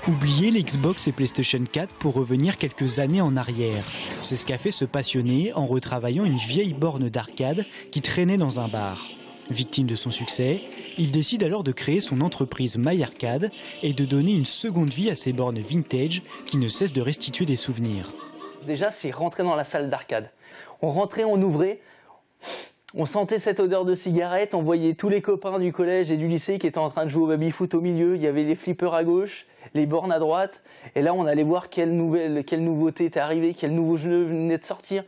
Oubliez les Xbox et PlayStation 4 pour revenir quelques années en arrière. C'est ce qu'a fait ce passionné en retravaillant une vieille borne d'arcade qui traînait dans un bar. Victime de son succès, il décide alors de créer son entreprise MyArcade et de donner une seconde vie à ces bornes vintage qui ne cessent de restituer des souvenirs. Déjà, c'est rentrer dans la salle d'arcade. On rentrait, on ouvrait, on sentait cette odeur de cigarette, on voyait tous les copains du collège et du lycée qui étaient en train de jouer au baby-foot au milieu, il y avait les flippers à gauche, les bornes à droite, et là on allait voir quelle nouveauté était arrivée, quel nouveau jeu venait de sortir.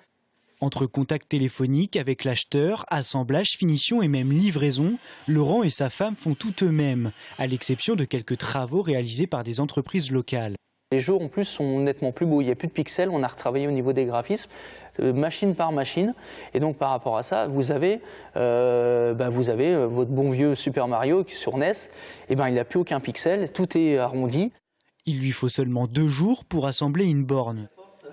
Entre contact téléphonique avec l'acheteur, assemblage, finition et même livraison, Laurent et sa femme font tout eux-mêmes, à l'exception de quelques travaux réalisés par des entreprises locales. Les jeux en plus sont nettement plus beaux, il n'y a plus de pixels, on a retravaillé au niveau des graphismes, machine par machine, et donc par rapport à ça, vous avez votre bon vieux Super Mario sur NES, il n'a plus aucun pixel, tout est arrondi. Il lui faut seulement 2 jours pour assembler une borne,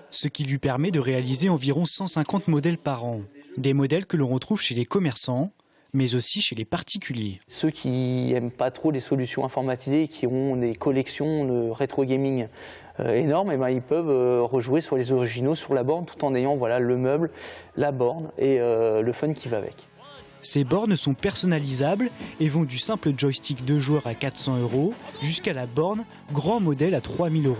ce qui lui permet de réaliser environ 150 modèles par an. Des modèles que l'on retrouve chez les commerçants, mais aussi chez les particuliers. Ceux qui n'aiment pas trop les solutions informatisées, qui ont des collections de rétro gaming énormes, ils peuvent rejouer sur les originaux sur la borne tout en ayant le meuble, la borne et le fun qui va avec. Ces bornes sont personnalisables et vont du simple joystick 2 joueurs à 400 € jusqu'à la borne grand modèle à 3000 €.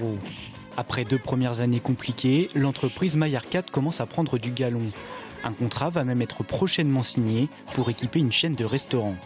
Après 2 premières années compliquées, l'entreprise MyArcade commence à prendre du galon. Un contrat va même être prochainement signé pour équiper une chaîne de restaurants.